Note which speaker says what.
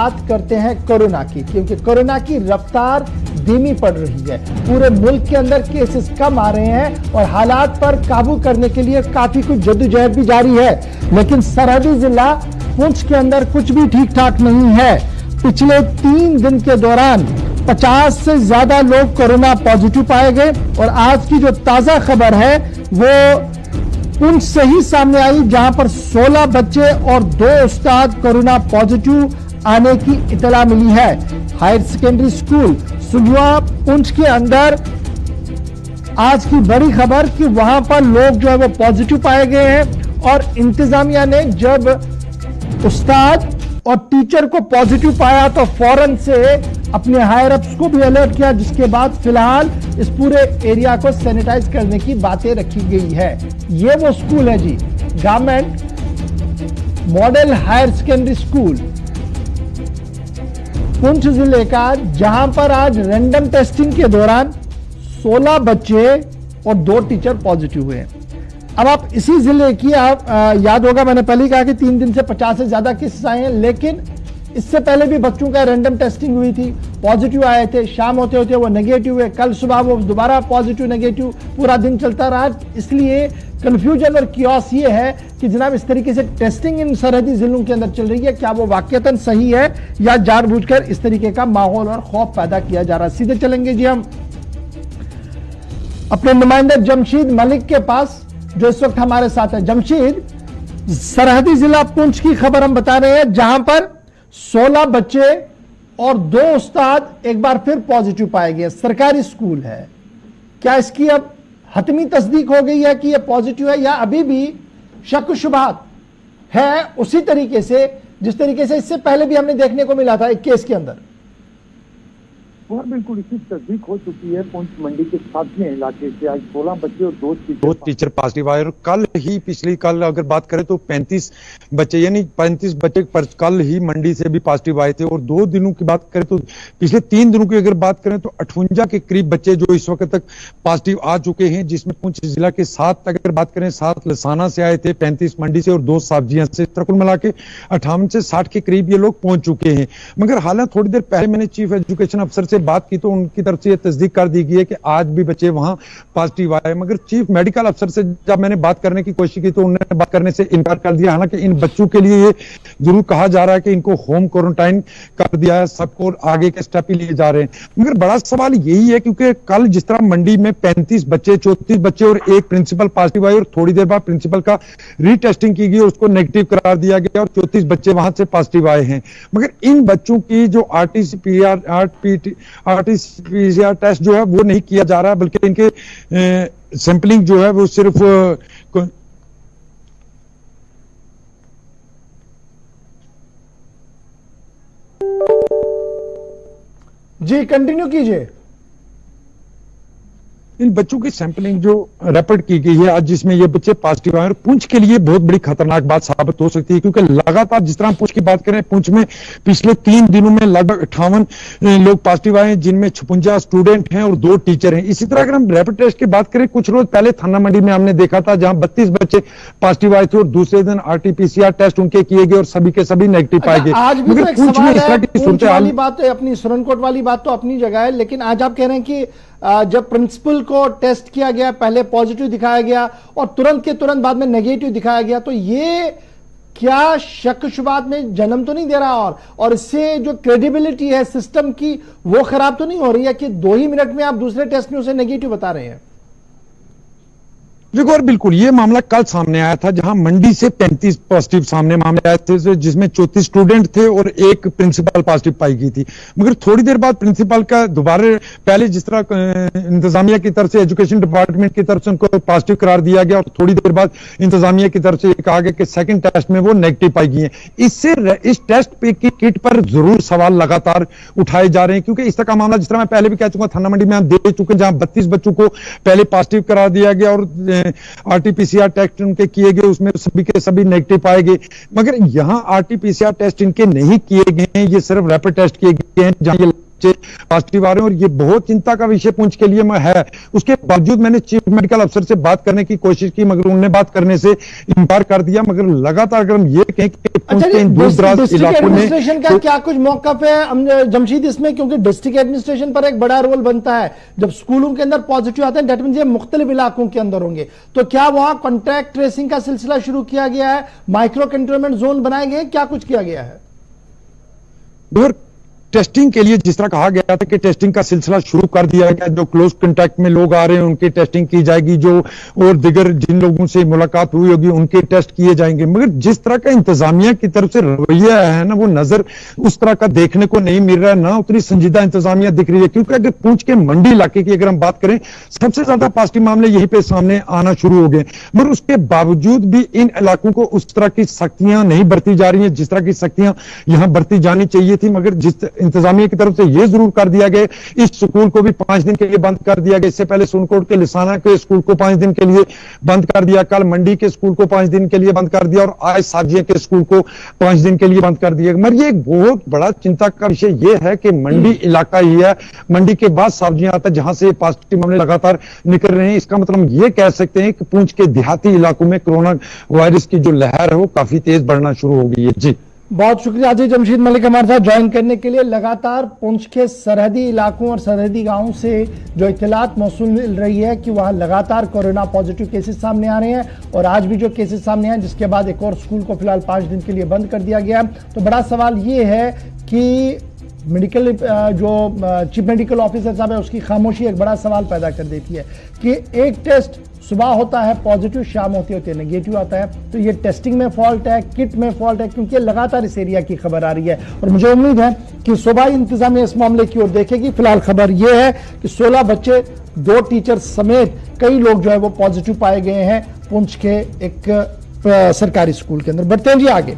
Speaker 1: बात करते हैं कोरोना की, क्योंकि कोरोना की रफ्तार धीमी पड़ रही है। पूरे मुल्क के अंदर केसेस कम आ रहे हैं और हालात पर काबू करने के लिए काफी कुछ जद्दोजहद भी जारी है, लेकिन सरहदी जिला पुंछ के अंदर कुछ भी ठीक ठाक नहीं है। पिछले 3 दिन के दौरान 50 से ज्यादा लोग कोरोना पॉजिटिव पाए गए और आज की जो ताजा खबर है वो पुंछ से ही सामने आई, जहां पर 16 बच्चे और 2 उस्ताद कोरोना पॉजिटिव आने की इतला मिली है। हायर सेकेंडरी स्कूल सुजुआ पुंछ के अंदर आज की बड़ी खबर कि वहां पर लोग जो है वो पॉजिटिव पाए गए हैं और इंतजामिया ने जब उस्ताद और टीचर को पॉजिटिव पाया तो फौरन से अपने हायर अप्स को भी अलर्ट किया, जिसके बाद फिलहाल इस पूरे एरिया को सैनिटाइज करने की बातें रखी गई है। ये वो स्कूल है जी, government model higher secondary school Poonch जिले का, जहां पर आज रैंडम टेस्टिंग के दौरान 16 बच्चे और 2 टीचर पॉजिटिव हुए। अब आप इसी जिले की याद होगा, मैंने पहले ही कहा कि 3 दिन से 50 से ज्यादा केसेस आए हैं, लेकिन इससे पहले भी बच्चों का रैंडम टेस्टिंग हुई थी, पॉजिटिव आए थे, शाम होते होते वो नेगेटिव हुए, कल सुबह वो दोबारा पॉजिटिव नेगेटिव, पूरा दिन चलता रहा। इसलिए कंफ्यूजन और कियोस ये है कि जनाब इस तरीके से टेस्टिंग इन सरहदी जिलों के अंदर चल रही है, क्या वो वाकईतन सही है या जानबूझकर इस तरीके का माहौल और खौफ पैदा किया जा रहा है। सीधे चलेंगे जी हम अपने नुमाइंदे जमशीद मलिक के पास, जो इस वक्त हमारे साथ है। जमशीद, सरहदी जिला पुंछ की खबर हम बता रहे हैं, जहां पर 16 बच्चे और 2 उस्ताद एक बार फिर पॉजिटिव पाए गए। सरकारी स्कूल है, क्या इसकी अब हतमी तस्दीक हो गई है कि यह पॉजिटिव है या अभी भी शक शुबहात है उसी तरीके से जिस तरीके से इससे पहले भी हमने देखने को मिला था एक केस के अंदर?
Speaker 2: और बिल्कुल इसी तस्दीक हो चुकी है। पुंछ मंडी के सातवें इलाके से आज 16 बच्चे और 2
Speaker 3: टीचर पॉजिटिव आए और कल अगर बात करें तो 35 बच्चे, यानी 35 बच्चे पर कल ही मंडी से भी पॉजिटिव आए थे। और 2 दिनों की बात करें तो पिछले 3 दिनों की अगर बात करें तो 58 के करीब बच्चे जो इस वक्त तक पॉजिटिव आ चुके हैं, जिसमें पुंछ जिला के 7 अगर बात करें 7 लसाना से आए थे, 35 मंडी से और 2 सब्जियां से, कुल मिला के 58 से 60 के करीब ये लोग पहुंच चुके हैं। मगर हालांकि थोड़ी देर पहले मैंने चीफ एजुकेशन अफसर से बात की तो उनकी तरफ से यह तस्दीक कर दी गई है कि आज भी बच्चे वहां पॉजिटिव आए। मगर चीफ मेडिकल अफसर से जब मैंने बात करने की कोशिश की तो उन्होंने बात करने से इनकार कर दिया। हालांकि इन बच्चों के लिए ये जरूर कहा जा रहा है कि इनको होम क्वारंटाइन कर दिया है, सबको आगे के स्टेप ही लिए जा रहे हैं। मगर बड़ा सवाल यही है क्योंकि कल जिस तरह मंडी में 35 बच्चे, 34 बच्चे और 1 प्रिंसिपल पॉजिटिव आए और थोड़ी देर बाद प्रिंसिपल का रीटेस्टिंग की गई और उसको नेगेटिव करार दिया गया और 34 बच्चे वहां से पॉजिटिव आए हैं। मगर इन बच्चों की जो आरटीपीसीआर टेस्ट जो है वो नहीं किया जा रहा है, बल्कि इनके सैंपलिंग जो है वो सिर्फ
Speaker 1: जी कंटिन्यू कीजिए।
Speaker 3: इन बच्चों की सैंपलिंग जो रैपिड की गई है आज, जिसमें ये बच्चे पॉजिटिव आए और पुंछ के लिए बहुत बड़ी खतरनाक बात साबित हो सकती है, क्योंकि लगातार जिस तरह पुंछ की बात करें, पुंछ में पिछले 3 दिनों में लगभग 58 लोग पॉजिटिव आए, जिनमें 56 स्टूडेंट हैं और 2 टीचर हैं। इसी तरह अगर हम रैपिड टेस्ट की बात करें, कुछ रोज पहले थाना मंडी में हमने देखा था जहां 32 बच्चे पॉजिटिव आए थे और दूसरे दिन आरटीपीसीआर टेस्ट उनके किए गए और सभी के सभी नेगेटिव पाए गए।
Speaker 1: आज भी तो एक सवाल है, पुंछ वाली बात है, अपनी सुरनकोट वाली बात तो अपनी जगह है, लेकिन आज आप कह रहे हैं कि जब प्रिंसिपल को टेस्ट किया गया, पहले पॉजिटिव दिखाया गया और तुरंत के तुरंत बाद में नेगेटिव दिखाया गया, तो ये क्या शक शुबात में जन्म तो नहीं दे रहा? और इससे जो क्रेडिबिलिटी है सिस्टम की वो खराब तो नहीं हो रही है कि 2 ही मिनट में आप दूसरे टेस्ट में उसे नेगेटिव बता रहे हैं?
Speaker 3: देखो, और बिल्कुल ये मामला कल सामने आया था जहां मंडी से 35 पॉजिटिव सामने मामले आए थे, जिसमें 34 स्टूडेंट थे और 1 प्रिंसिपल पॉजिटिव पाई गई थी। मगर थोड़ी देर बाद प्रिंसिपल का दोबारा, पहले जिस तरह इंतजामिया की तरफ से, एजुकेशन डिपार्टमेंट की तरफ से उनको पॉजिटिव करार दिया गया और थोड़ी देर बाद इंतजामिया की तरफ से कहा गया कि सेकंड टेस्ट में वो नेगेटिव पाई गई है। इससे इस टेस्ट पे की किट पर जरूर सवाल लगातार उठाए जा रहे हैं, क्योंकि इस तरह का मामला जिस तरह मैं पहले भी कह चुका, थाना मंडी में हम दे चुके, जहां 32 बच्चों को पहले पॉजिटिव करा दिया गया और आरटीपीसीआर टेस्ट उनके किए गए, उसमें सभी के सभी नेगेटिव पाए गए। मगर यहां आरटीपीसीआर टेस्ट इनके नहीं किए गए हैं, ये सिर्फ रैपिड टेस्ट किए गए हैं, जहां ये बच्चे पॉजिटिव आ रहे हैं और ये बहुत चिंता का विषय पुंछ के लिए है। उसके बावजूद मैंने चीफ मेडिकल अफसर से बात करने की कोशिश की, मगर उन्होंने बात करने से इनकार कर दिया। मगर लगातार अगर हम ये कहें कि पुंछ के इन दूर दराज इलाकों में
Speaker 1: का क्या कुछ मौकफ है जमशीद इसमें, क्योंकि डिस्ट्रिक्ट एडमिनिस्ट्रेशन पर एक बड़ा रोल बनता है जब स्कूलों के अंदर पॉजिटिव आते हैं, डेट मींस ये मुख्तलिफ इलाकों के अंदर होंगे, तो क्या वहां कॉन्टैक्ट ट्रेसिंग का सिलसिला शुरू किया गया है, माइक्रो कंटेनमेंट जोन बनाए गए, क्या कुछ किया गया है?
Speaker 3: टेस्टिंग के लिए जिस तरह कहा गया था कि टेस्टिंग का सिलसिला शुरू कर दिया गया, जो क्लोज कांटेक्ट में लोग आ रहे हैं उनकी टेस्टिंग की जाएगी, जो और दिगर जिन लोगों से मुलाकात हुई होगी उनके टेस्ट किए जाएंगे। मगर जिस तरह का इंतजामिया की तरफ से रवैया है ना, वो नजर उस तरह का देखने को नहीं मिल रहा है, ना उतनी संजीदा इंतजामिया दिख रही है। क्योंकि अगर पुंछ के मंडी इलाके की अगर हम बात करें, सबसे ज्यादा पॉजिटिव मामले यहीं पे सामने आना शुरू हो गए, मगर उसके बावजूद भी इन इलाकों को उस तरह की सख्तियां नहीं बरती जा रही है जिस तरह की सख्तियां यहां बरती जानी चाहिए थी। मगर जिस इंतजामिया की तरफ से यह जरूर कर दिया गया, इस स्कूल को भी 5 दिन के लिए बंद कर दिया गया। इससे पहले सुनकोट के लिसाना के स्कूल को 5 दिन के लिए बंद कर दिया, कल मंडी के स्कूल को 5 दिन के लिए बंद कर दिया और आज साजिया के स्कूल को 5 दिन के लिए बंद कर दिया। मगर ये एक बहुत बड़ा चिंता का विषय यह है कि मंडी इलाका ही है, मंडी के बाद सब्जियां आता है जहां से पॉजिटिव मामले लगातार निकल रहे हैं। इसका मतलब हम ये कह सकते हैं कि पुंछ के देहाती इलाकों में कोरोना वायरस की जो लहर है वो काफी तेज बढ़ना शुरू हो गई है। जी
Speaker 1: बहुत शुक्रिया जी जमशीद मलिक हमारे साथ ज्वाइन करने के लिए। लगातार पुंछ के सरहदी इलाकों और सरहदी गांवों से जो इत्तलात मौसूल मिल रही है कि वहां लगातार कोरोना पॉजिटिव केसेस सामने आ रहे हैं और आज भी जो केसेस सामने आए जिसके बाद एक और स्कूल को फिलहाल 5 दिन के लिए बंद कर दिया गया। तो बड़ा सवाल ये है कि मेडिकल जो चीफ मेडिकल ऑफिसर साहब है उसकी खामोशी एक बड़ा सवाल पैदा कर देती है कि एक टेस्ट सुबह होता है पॉजिटिव, शाम होते होते नेगेटिव आता है, तो ये टेस्टिंग में फॉल्ट है, किट में फॉल्ट है, क्योंकि लगातार इस एरिया की खबर आ रही है और मुझे उम्मीद है कि सुबह इंतजामिया इस मामले की ओर देखेगी। फिलहाल खबर यह है कि 16 बच्चे, 2 टीचर समेत कई लोग जो है वो पॉजिटिव पाए गए हैं पुंछ के एक सरकारी स्कूल के अंदर। बढ़ते हैं जी आगे।